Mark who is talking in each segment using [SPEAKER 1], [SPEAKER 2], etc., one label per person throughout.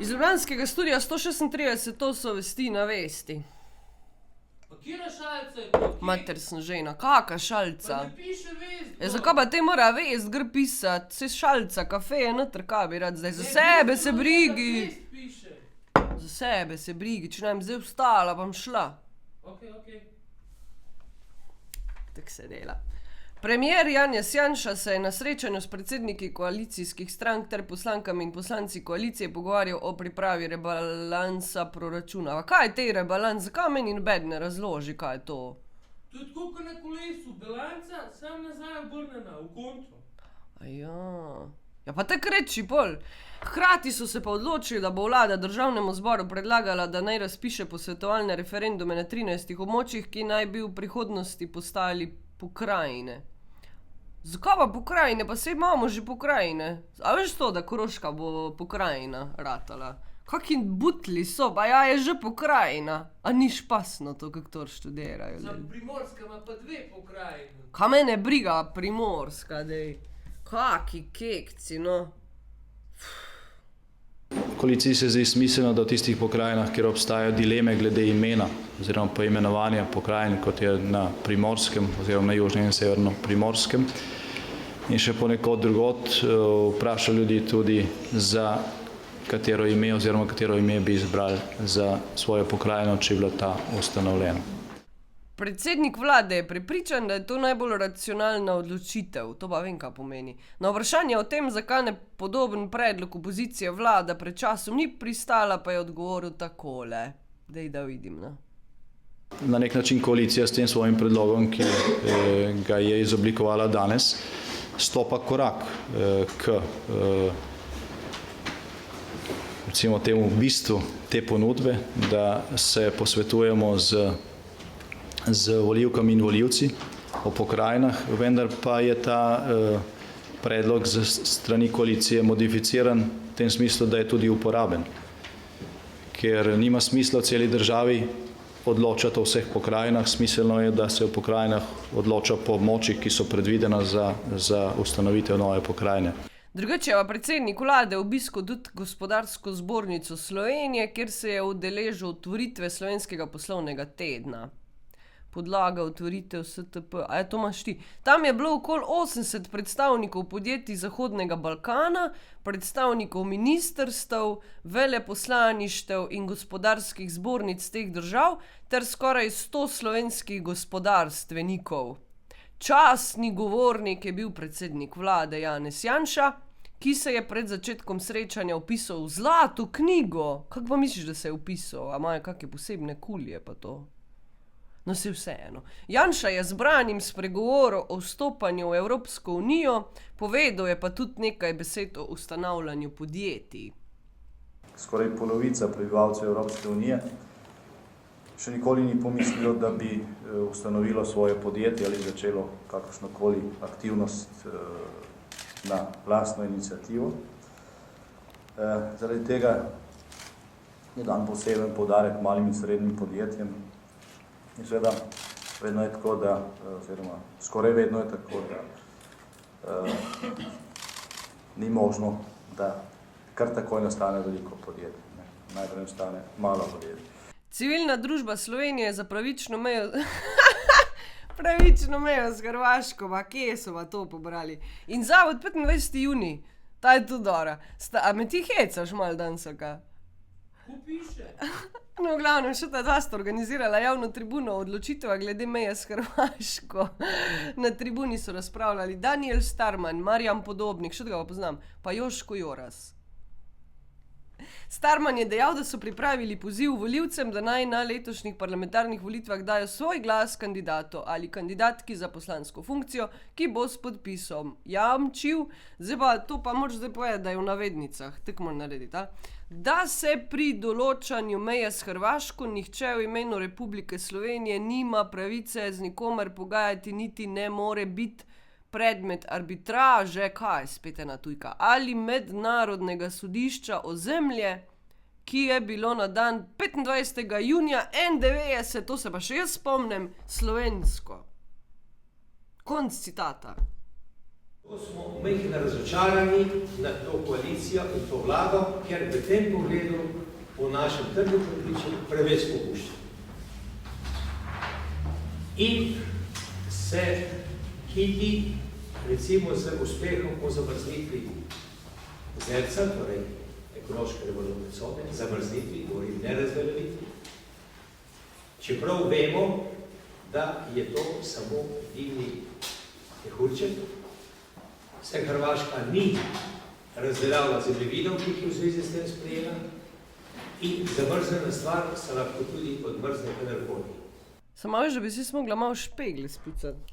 [SPEAKER 1] Iz ljubljanskega studia 136, to so vesti na vesti.
[SPEAKER 2] Pa kjera šalica je to?
[SPEAKER 1] Mater sem žena, kaka šalica?
[SPEAKER 2] Pa ne piše vest.
[SPEAKER 1] Ja, zakaj pa te mora vest gr pisat? Se šalica, kafe je notr, kaj bi rad zdaj? Za sebe se brigi.
[SPEAKER 2] Vest piše.
[SPEAKER 1] Za sebe se brigi, če nam zdaj vstala, bom šla.
[SPEAKER 2] Ok.
[SPEAKER 1] Tak se dela. Premijer Janez Janša se je na srečanju s predsedniki koalicijskih strank ter poslankami in poslanci koalicije pogovarjal o pripravi rebalansa proračuna. Kaj je tej rebalans? Zakaj meni nobeden ne razloži, kaj je to?
[SPEAKER 2] To je tako kot na kolesu, balanca, sam nazaj obrnjena, v kontro.
[SPEAKER 1] Ja pa tak reči pol. Hkrati so se pa odločili, da bo vlada državnemu zboru predlagala, da naj razpiše posvetovalne referendume na 13 območjih, ki naj bi v prihodnosti postali pokrajine. Zakaj pa pokrajine? Pa saj imamo že pokrajine. A veš to, da Koroška bo pokrajina ratala? Kaki butli so, pa ja je že pokrajina. A ni špasno to, kako to študirajo?
[SPEAKER 2] Za Primorska ima pa 2 pokrajine.
[SPEAKER 1] Kaj mene briga Primorska, dej? Kaki kekci, no.
[SPEAKER 3] Koaliciji se zdi smiselno, da v tistih pokrajinah, kjer obstajajo dileme glede imena oziroma poimenovanja pokrajin, kot je na Primorskem oziroma na južnem in severnem Primorskem in še ponekod drugot, vpraša ljudi tudi za katero ime oziroma katero ime bi izbrali za svojo pokrajino, če je bila ta ustanovljena.
[SPEAKER 1] Predsednik vlade je prepričan, da je to najbolj racionalna odločitev. To pa vem, kaj pomeni. Na vprašanje o tem, zakaj ne podoben predlog opozicije vlada pred časom ni pristala, pa je odgovoril takole. Dej, da vidim, no.
[SPEAKER 3] Na nek način koalicija s tem svojim predlogom, ki ga je izoblikovala danes, stopa korak k recimo temu bistvu te ponudbe, da se posvetujemo z volivkami in volivci o pokrajinah, vendar pa je ta predlog z strani koalicije modificiran v tem smislu, da je tudi uporaben. Ker nima smisla v celi državi odločati o vseh pokrajinah, smiselno je, da se v pokrajinah odloča po območjih, ki so predvidena za ustanovitev nove pokrajine.
[SPEAKER 1] Drugače je pa predsednik vlade obiskal tudi Gospodarsko zbornico Slovenije, kjer se je udeležil otvoritve slovenskega poslovnega tedna. Podlaga otvoritev STP. A je to imaš ti? Tam je bilo okoli 80 predstavnikov podjetij Zahodnega Balkana, predstavnikov ministrstev, veleposlaništev in gospodarskih zbornic teh držav ter skoraj 100 slovenskih gospodarstvenikov. Častni govornik je bil predsednik vlade Janez Janša, ki se je pred začetkom srečanja vpisal v zlato knjigo. Kako pa misliš, da se je vpisal? A imajo kakšne posebne kulje pa to? No, se vseeno. Janša je zbranim spregovoril o vstopanju v Evropsko unijo, povedal je pa tudi nekaj besed o ustanavljanju podjetij.
[SPEAKER 4] Skoraj polovica prebivalcev Evropske unije še nikoli ni pomislilo, da bi ustanovilo svoje podjetje ali začelo kakršnokoli aktivnost na lastno inicijativo. Zaradi tega je dan poseben poudarek malim in srednjim podjetjem. In seveda, vedno je tako, oziroma skoraj vedno je tako, da ni možno, da kar takoj nastane veliko podjetje. Najprej nastane malo podjetje.
[SPEAKER 1] Civilna družba Slovenije za pravično mejo... pravično mejo s Hrvaško, pa kje so pa to pobrali? In zavod 25. junij, ta je tudi dobra. A me ti hecaš malo danes, kaj?
[SPEAKER 2] Ko piše?
[SPEAKER 1] No, v glavnem, še ta dva sta organizirala javno tribuno o odločitvah glede meje s Hrvaško. Na tribuni so razpravljali Daniel Starman, Marjan Podobnik, še ga pa poznam, pa Joško Joras. Starman je dejal, da so pripravili poziv volivcem, da naj na letošnjih parlamentarnih volitvah dajo svoj glas kandidatu ali kandidatki za poslansko funkcijo, ki bo s podpisom jamčil, zdaj pa to pa moraš zdaj povedati, da je v navednicah, tako moram narediti, da se pri določanju meje s Hrvaško nihče v imenu Republike Slovenije nima pravice z nikomer pogajati, niti ne more biti predmet arbitraže, kaj spet ena tujka, ali mednarodnega sodišča ozemlje, ki je bilo na dan 25. junija 1991, to se pa še jaz spomnim, slovensko. Konc citata.
[SPEAKER 5] Smo majhno razočarani nad to koalicijo in to vlado, ker v tem pogledu po našem trdnem prepričanju preveč popušča. In se hiti recimo z uspehom po zamrznitvi zrca, torej ekološke revolutne cone, zamrznitvi, govorim ne razveljavitvi. Čeprav vemo, da je to samo divni mehurček, se Hrvaška ni razdeljavila zemljevidov, ki jih je v zvezi s tem sprejela, in zamrznjena stvar se lahko tudi odmrzne kadarkoli.
[SPEAKER 1] Samo veš, da bi si mogla malo špegle spucati.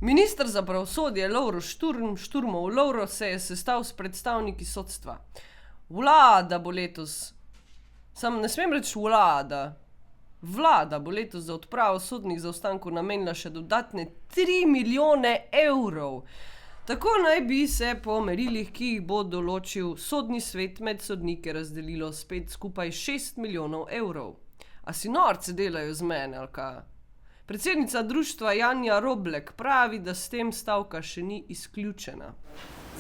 [SPEAKER 1] Minister za pravosodje Lovro Šturmov Lovro se je sestal s predstavniki sodstva. Vlada bo letos, sam ne smem reči vlada bo letos za odpravo sodnih zaostankov namenila še dodatne 3 milijone evrov. Tako naj bi se po merilih, ki jih bo določil sodni svet, med sodnike razdelilo spet skupaj 6 milijonov evrov. A si norce delajo z mene, ali kaj? Predsednica društva Janja Roblek pravi, da s tem stavka še ni izključena.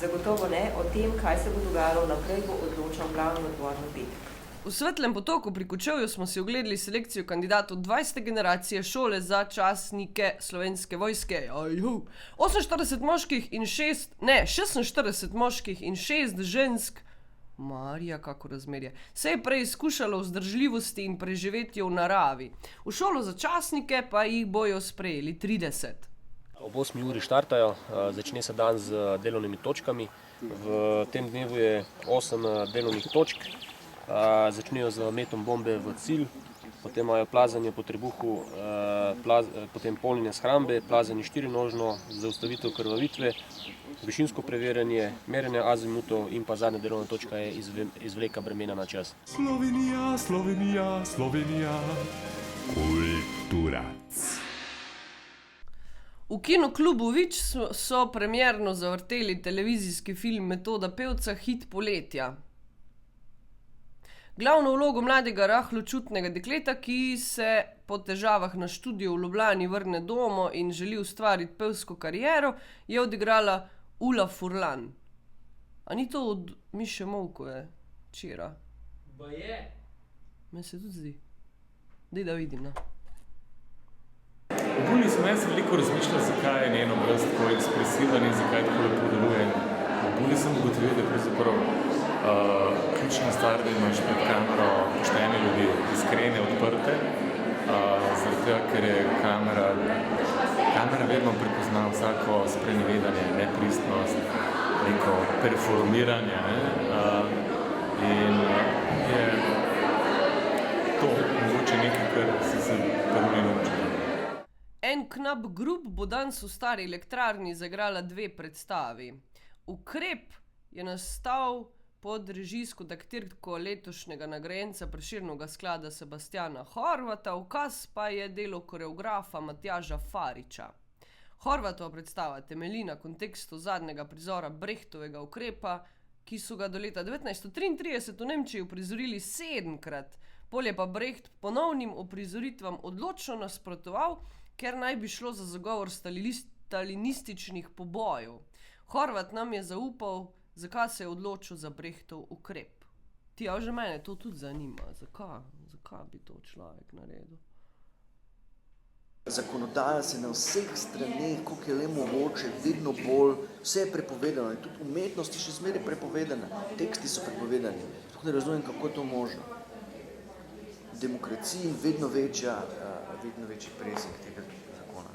[SPEAKER 6] Zagotovo ne, o tem, kaj se bo dogajalo naprej, bo odločal glavni odbor v petek.
[SPEAKER 1] V Svetlem potoku pri Kočevju smo si ogledali selekcijo kandidatov 20. generacije šole za častnike Slovenske vojske. 46 moških in 46 moških in 6 žensk, Marija, kako razmerje, se je preizkušalo vzdržljivosti in preživetju v naravi. V šolo za častnike pa jih bojo sprejeli 30.
[SPEAKER 7] Ob 8 uri štartajo, začne se dan z delovnimi točkami. V tem dnevu je 8 delovnih točk. Začnejo z metom bombe v cilj, potem imajo plazanje po trebuhu, potem polnjenje shrambe, plazanje 4-nožno, zaustavitev krvavitve, višinsko preverjanje, merjenje azimutov in pa zadnja delovna točka je izvleka bremena na čas.
[SPEAKER 8] Slovenija, Slovenija, Slovenija, kulturac.
[SPEAKER 1] V kinoklubu Vič so premierno zavrteli televizijski film Metoda pevca Hit poletja. Glavno vlogo mladega rahločutnega dekleta, ki se po težavah na študiju v Ljubljani vrne domov in želi ustvariti pevsko kariero, je odigrala Ula Furlan. A ni to od Miše Molkove včeraj?
[SPEAKER 2] Baje.
[SPEAKER 1] Meni se tudi zdi. Daj da vidim, no.
[SPEAKER 8] V bili sem jaz veliko razmišljal, zakaj je njen obraz tako ekspresiven in zakaj tako lepo deluje. V bili sem ugotovil, da je pravzaprav ključna stvar, da imaš pred kamero poštene ljudi, iskrene, odprte, zaradi tega, ker je kamera vedno prepozna vsako sprenevedanje, nepristnost, neko performiranje, in je to mogoče nekaj, kar si se prvi naučil.
[SPEAKER 1] En knap grup bo danes v Stari elektrarni zaigrala 2 predstavi. Ukrep je nastal pod režijsko taktirko letošnjega nagrajenca Prešernovega sklada Sebastiana Horvata, ukaz pa je delo koreografa Matjaža Fariča. Horvatova predstava temelji na kontekstu zadnjega prizora Brechtovega ukrepa, ki so ga do leta 1933 v Nemčiji uprizorili 7-krat, pol je pa Brecht ponovnim uprizoritvam odločno nasprotoval, ker naj bi šlo za zagovor stalinističnih pobojev. Horvat nam je zaupal, zakaj se je odločil za Brechtov ukrep. Ti, a že mene to tudi zanima, zakaj bi to človek naredil?
[SPEAKER 9] Zakonodaja se na vseh straneh, koliko je le mogoče, vedno bolj, vse je prepovedano in tudi umetnost je še zmeraj prepovedana, teksti so prepovedani, tako da razumem, kako je to možno. V demokraciji vedno večji presek tega zakona.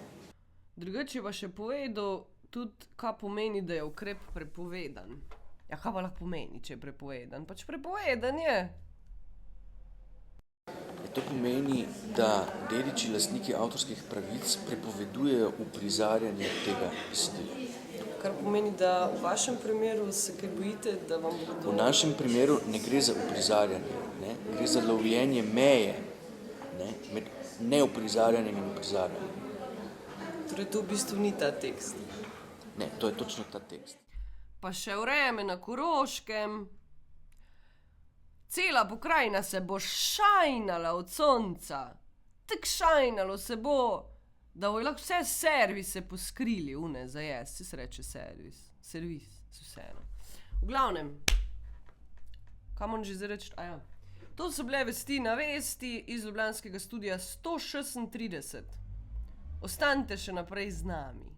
[SPEAKER 1] Drugače pa še povedal tudi, kaj pomeni, da je ukrep prepovedan. Ja, kaj pa lahko pomeni, če je prepovedan? Pač prepovedan je.
[SPEAKER 9] To pomeni, da dediči, lastniki avtorskih pravic prepovedujejo uprizarjanje tega besedila.
[SPEAKER 1] Kar pomeni, da v vašem primeru se kaj bojite, da vam bodo...
[SPEAKER 9] V našem primeru ne gre za uprizarjanje, gre za lovljenje meje med neuprizarjanjem in uprizarjanjem.
[SPEAKER 1] Torej to v bistvu ni ta tekst.
[SPEAKER 9] Ne, to je točno ta tekst.
[SPEAKER 1] Pa še vreme na Koroškem. Cela pokrajina se bo šajnala od sonca. Tak šajnalo se bo, da bojo lahko vse servise poskrili, une za jesti, se reče servis, vseeno. V glavnem, kam on že zdaj reči? Ja. To so bile vesti na vesti iz ljubljanskega studia 136. Ostanite še naprej z nami.